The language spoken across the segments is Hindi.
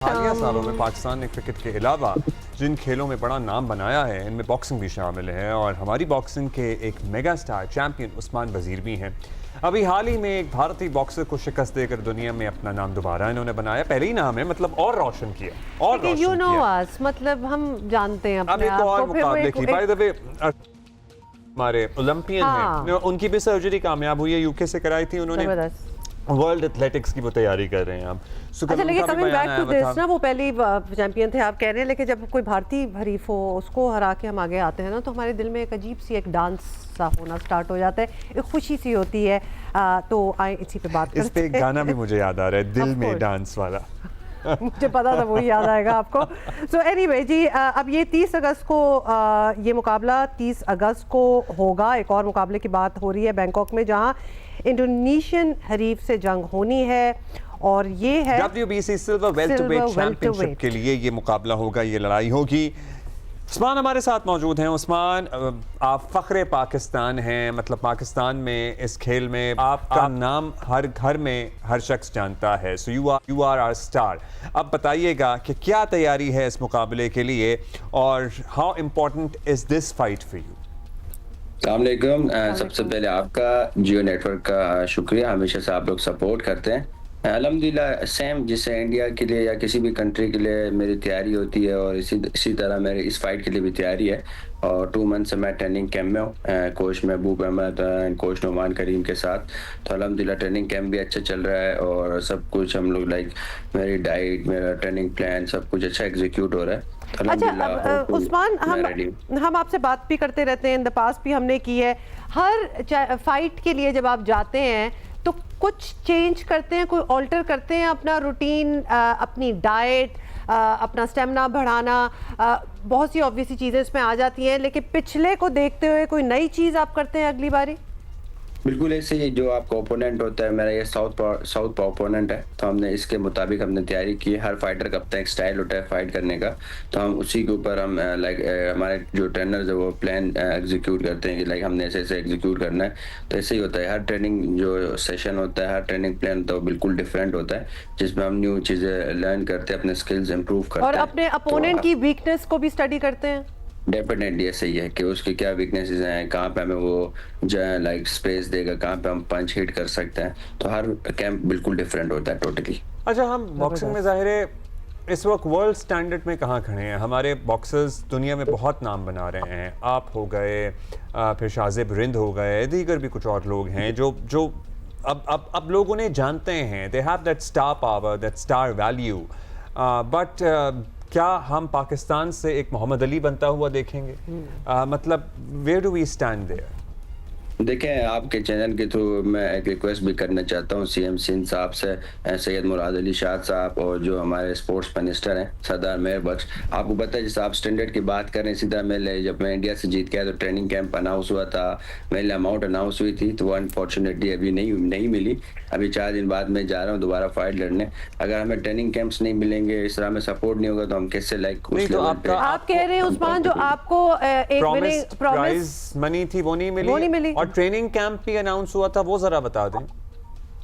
हालिया सालों में पाकिस्तान ने क्रिकेट के अलावा जिन खेलों में बड़ा नाम बनाया है इनमें बॉक्सिंग भी शामिल है और हमारी बॉक्सिंग के एक मेगा स्टार चैंपियन उस्मान वजीर भी हैं। अभी हाल ही में एक भारतीय बॉक्सर को शिकस्त देकर दुनिया में अपना नाम दोबारा इन्होंने बनाया, पहले ही नाम है मतलब और रोशन किया और रोशन यू नो किया। अस मतलब हम जानते हैं अब अपने एक आप और को। फिर वो मुकाबले एक- की बाय द वे हमारे ओलंपियन हाँ। हैं, उनकी भी सर्जरी कामयाब हुई है, यूके से कराई थी उन्होंने। जबरदस्त। वर्ल्ड एथलेटिक्स की वो तैयारी कर रहे हैं अब। अच्छा लेकिन कमिंग बैक टू दिस ना, वो पहली चैंपियन थे आप कह रहे हैं, लेकिन जब कोई भारतीय हरीफ हो उसको हरा के हम आगे आते हैं ना, तो हमारे दिल में एक अजीब सी एक डांस सा होना स्टार्ट हो जाता है, एक खुशी सी होती है। तो आए इसी पे बात करते हैं। इस पे एक गाना भी मुझे याद आ रहा है, दिल में डांस वाला। मुझे पता था वही याद आएगा आपको। सो एनीवे जी, अब ये 30 अगस्त को ये मुकाबला 30 अगस्त को होगा। एक और मुकाबले की बात हो रही है बैंकॉक में, जहां इंडोनेशियन हरीफ से जंग होनी है और ये है WBC सिल्वर वेल्टरवेट चैंपियनशिप के लिए ये मुकाबला होगा, ये लड़ाई होगी। उस्मान हमारे साथ मौजूद हैं। उस्मान, आप फ़ख्रे पाकिस्तान हैं, मतलब पाकिस्तान में इस खेल में आपका नाम हर घर में हर शख्स जानता है। So you are our star. अब बताइएगा कि क्या तैयारी है इस मुकाबले के लिए और how important is this fight for you? अस्सलामुअलैकुम। सबसे पहले आपका जियो नेटवर्क का शुक्रिया, हमेशा से आप लोग सपोर्ट करते हैं। अल्हम्दुलिल्लाह सेम जिससे इंडिया के लिए या किसी भी कंट्री के लिए मेरी तैयारी होती है और इसी तरह मेरी इस फाइट के लिए भी तैयारी है। और 2 मंथ से मैं ट्रेनिंग कैंप में हूँ, coach Mehboob Ahmad and coach Numan करीम के साथ। तो अल्हम्दुलिल्लाह ट्रेनिंग कैंप भी अच्छा चल रहा है और सब कुछ हम लोग मेरी डाइट, मेरा ट्रेनिंग प्लान सब कुछ अच्छा एग्जीक्यूट हो रहा है। अच्छा उस्मान, हम आपसे बात भी करते रहते हैं, इन द पास्ट भी हमने की है। हर फाइट के लिए जब आप जाते हैं तो कुछ चेंज करते हैं, कोई ऑल्टर करते हैं अपना रूटीन, अपनी डाइट, अपना स्टेमिना बढ़ाना, बहुत सी ऑब्वियसली चीज़ें इसमें आ जाती हैं, लेकिन पिछले को देखते हुए कोई नई चीज़ आप करते हैं अगली बारी? बिल्कुल ऐसे ही, जो आपका ओपोनेंट होता है, मेरा ये साउथ ओपोनेंट है, तो हमने इसके मुताबिक हमने तैयारी की। हर फाइटर का अपना एक स्टाइल होता है फाइट करने का, तो हम उसी के ऊपर हम हमारे जो ट्रेनर्स है वो प्लान एग्जीक्यूट करते हैं कि हमने ऐसे ऐसे एग्जीक्यूट करना है। तो ऐसे ही होता है, हर ट्रेनिंग जो सेशन होता है, हर ट्रेनिंग प्लान होता है वो बिल्कुल डिफरेंट होता है, जिसमें हम न्यू चीज़ें लर्न करते हैं, अपने स्किल्स इंप्रूव करते हैं और अपने अपोनेंट की वीकनेस को भी स्टडी करते हैं। डेफिनेटली ऐसे ही है कि उसकी क्या वीकनेसेस हैं, कहाँ पे हमें वो जो स्पेस देगा, कहाँ पे हम पंच हिट कर सकते हैं। तो हर कैंप बिल्कुल डिफरेंट होता है टोटली। अच्छा, हम बॉक्सिंग में ज़ाहिर है इस वक्त वर्ल्ड स्टैंडर्ड में कहाँ खड़े हैं? हमारे बॉक्सर्स दुनिया में बहुत नाम बना रहे हैं। आप हो गए, फिर शाज़िब रिंद हो गए, दीगर भी कुछ और लोग हैं जो अब लोग उन्हें जानते हैं। They have that star power, that star value. But क्या हम पाकिस्तान से एक मोहम्मद अली बनता हुआ देखेंगे? मतलब where do we stand there? देखें, आपके चैनल के थ्रू मैं एक रिक्वेस्ट भी करना चाहता हूँ CM सिंध साहब से, सैयद मुराद अली शाह साहब और जो हमारे स्पोर्ट्स मिनिस्टर हैं सरदार मेहर बख्श। आपको पता है, जैसे आप स्टैंडर्ड की बात कर रहे हैं, इसी तरह जब मैं इंडिया से जीत के आया तो ट्रेनिंग कैंप अनाउंस हुआ था, मेरे अमाउंट अनाउंस हुई थी, तो वो अनफॉर्चुनेटली अभी नहीं मिली। अभी 4 दिन बाद मैं जा रहा हूँ दोबारा फाइट लड़ने। अगर हमें ट्रेनिंग कैंप्स नहीं मिलेंगे, इस तरह में सपोर्ट नहीं होगा, तो हम कैसे आप कह रहे हैं उस्मान, जो आपको एक प्राइज मनी थी वो नहीं मिली और ट्रेनिंग कैंप भी अनाउंस हुआ था, वो जरा बता दें।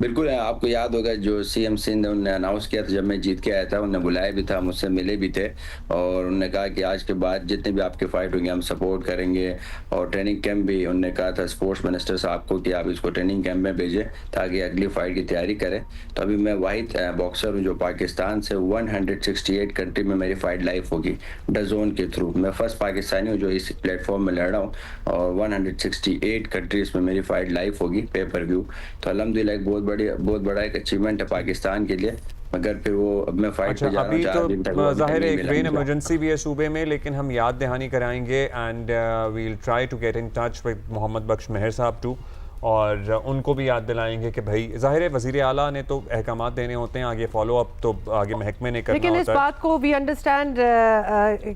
बिल्कुल, आपको याद होगा जो CM सिंध ने उन्होंने अनाउंस किया था, जब मैं जीत के आया था, उन्होंने बुलाया भी था, मुझसे मिले भी थे और उन्होंने कहा कि आज के बाद जितने भी आपके फाइट होंगे हम सपोर्ट करेंगे। और ट्रेनिंग कैंप भी उन्होंने कहा था स्पोर्ट्स मिनिस्टर साहब को कि आप इसको ट्रेनिंग कैंप में भेजें ताकि अगली फाइट की तैयारी करें। तो अभी मैं वाहिद बॉक्सर हूँ जो पाकिस्तान से 168 कंट्री में मेरी फाइट लाइव होगी डज़ोन के थ्रू। मैं फर्स्ट पाकिस्तानी हूँ जो इस प्लेटफॉर्म में लड़ रहा हूँ और 168 कंट्रीज में मेरी फाइट लाइव होगी पे पर व्यू। तो अल्हम्दुलिल्लाह एक बहुत बड़ा एक अचीवमेंट है पाकिस्तान के लिए। मगर फिर वो अब मैं फाइट पे जा रहा हूँ। अभी तो ज़ाहिर है एक ब्रेन इमरजेंसी भी है सूबे में, लेकिन हम याद दहानी कराएंगे and we'll try to get in touch with Mohammad Bakhsh Mehar sahab too, और उनको भी याद दिलाएंगे कि भाई ज़ाहिर है वज़ीर आला ने तो अहकामात देने होते हैं, आगे फॉलो अप तो आगे महकमे ने करना होता है। लेकिन इस बात को वी अंडरस्टैंड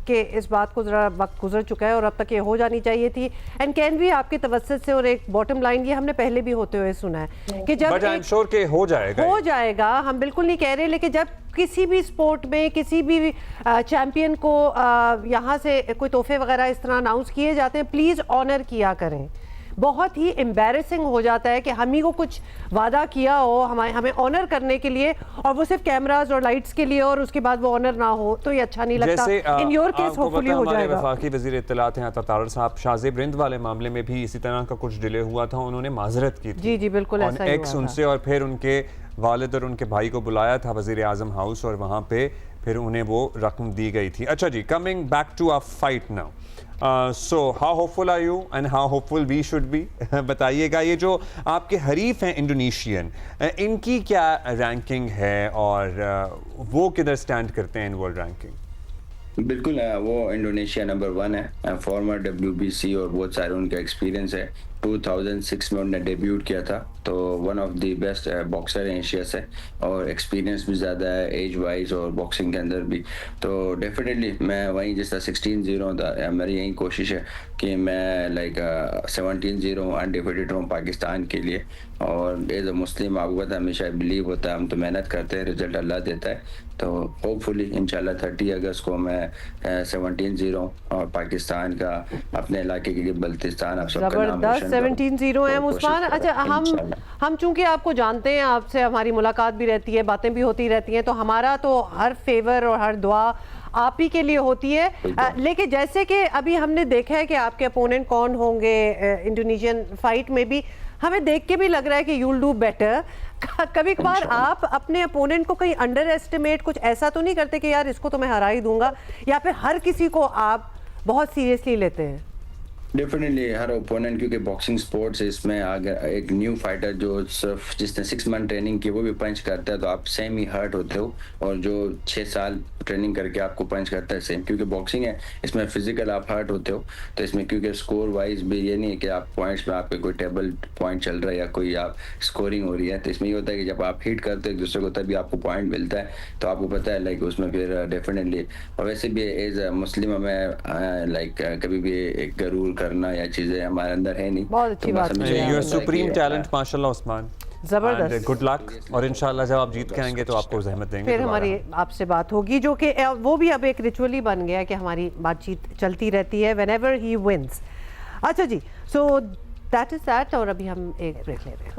कि इस बात को ज़रा वक्त गुजर चुका है और अब तक ये हो जानी चाहिए थी एंड कैन भी आपके तवज्जुह से। और एक बॉटम लाइन ये हमने पहले भी होते हुए सुना है कि जब आई एम श्योर के हो जाएगा, हम बिल्कुल नहीं कह रहे, लेकिन जब किसी भी स्पोर्ट में किसी भी चैंपियन को यहाँ से कोई तोहफे वगैरह इस तरह अनाउंस किए जाते हैं, प्लीज़ ऑनर किया करें। बहुत ही एम्बैरेसिंग हो जाता है कि हम ही को कुछ वादा किया हो हमें ऑनर करने के लिए और वो सिर्फ कैमरास और लाइट्स के लिए और उसके बाद वो ऑनर ना हो, तो ये अच्छा नहीं लगता। इन योर केस होपफुली हो जाएगा। वफाकी वज़ीर इत्तलात हैं अता तारड़ साहब, शाज़ेब रिंद वाले मामले में भी इसी तरह का कुछ डिले हुआ था, उन्होंने माजरत की थी। जी जी बिल्कुल ऐसा ही हुआ उनसे, और फिर उनके वालिद और उनके भाई को बुलाया था वज़ीर आज़म हाउस और वहाँ पे फिर उन्हें वो रकम दी गई थी। अच्छा जी, coming back to a fight now, so how hopeful are you and how hopeful we should be? बताइएगा, ये जो आपके हरीफ हैं इंडोनेशियन, इनकी क्या रैंकिंग है और वो किधर स्टैंड करते हैं इन वर्ल्ड रैंकिंग? बिल्कुल वो इंडोनेशिया नंबर 1 है, फॉर्मर WBC और बहुत सारे उनका एक्सपीरियंस है। 2006 में उन्होंने डेब्यूट किया था, तो one of the best boxer Asia से, और एक्सपीरियंस भी ज़्यादा है एज वाइज और बॉक्सिंग के अंदर भी। तो डेफिनेटली मैं वहीं जिस तरह 16-0 था, मेरी यही कोशिश है कि मैं लाइक 17-0 अनडिफिटेड रहूँ पाकिस्तान के लिए। और एज अ मुस्लिम आपको पता है हमेशा बिलीव होता है, हम तो मेहनत करते हैं, रिजल्ट अल्लाह देता है। तो होपफुली इंशाल्लाह 30 अगस्त को मैं 17-0 और पाकिस्तान का अपने इलाके के लिए बल्तिस्तान, आप सबका नाम रोशन 17-0 है उस्मान। अच्छा, हम चूंकि आपको जानते हैं, आपसे हमारी मुलाकात भी रहती है, बातें भी होती रहती हैं, तो हमारा तो हर फेवर और हर दुआ आप ही के लिए होती है। लेकिन जैसे कि अभी हमने देखा है कि आपके अपोनेंट कौन होंगे इंडोनेशियन फाइट में भी, हमें देख के भी लग रहा है कि यू विल डू बेटर। कभी कभार आप अपने अपोनेंट को कहीं अंडर एस्टिमेट कुछ ऐसा तो नहीं करते कि यार इसको तो मैं हरा ही दूंगा, या फिर हर किसी को आप बहुत सीरियसली लेते हैं? डेफिनेटली हर ओपोनेंट, क्योंकि बॉक्सिंग स्पोर्ट्स है, इसमें अगर एक न्यू फाइटर जो सिर्फ जिसने 6 मंथ ट्रेनिंग की वो भी पंच करता है तो आप सेम ही हर्ट होते हो, और जो 6 साल ट्रेनिंग करके आपको पंच करता है सेम, क्योंकि बॉक्सिंग है इसमें फिजिकल आप हर्ट होते हो। तो इसमें क्योंकि स्कोर वाइज भी ये नहीं है कि आप पॉइंट्स में आपके कोई टेबल पॉइंट चल रहा है या कोई आप स्कोरिंग हो रही है, तो इसमें ये होता है कि जब आप हिट करते हो एक दूसरे को तभी आपको पॉइंट मिलता है। तो आपको पता है लाइक उसमें फिर डेफिनेटली, और वैसे भी एज मुस्लिम हमें लाइक कभी भी एक गरूर करना या चीजें हमारे अंदर है नहीं। बहुत अच्छी बात है, यू आर सुप्रीम टैलेंट माशाल्लाह उस्मान, जबरदस्त। गुड लक, और इंशाल्लाह जब आप जीत के आएंगे तो आपको जहमत देंगे, फिर हमारी आपसे बात होगी, जो कि वो भी अब एक रिचुअल ही बन गया कि हमारी बातचीत चलती रहती है व्हेनेवर ही विंस। अच्छा जी, सो दैट इज दैट, और अभी हम एक ब्रेक ले रहे हैं।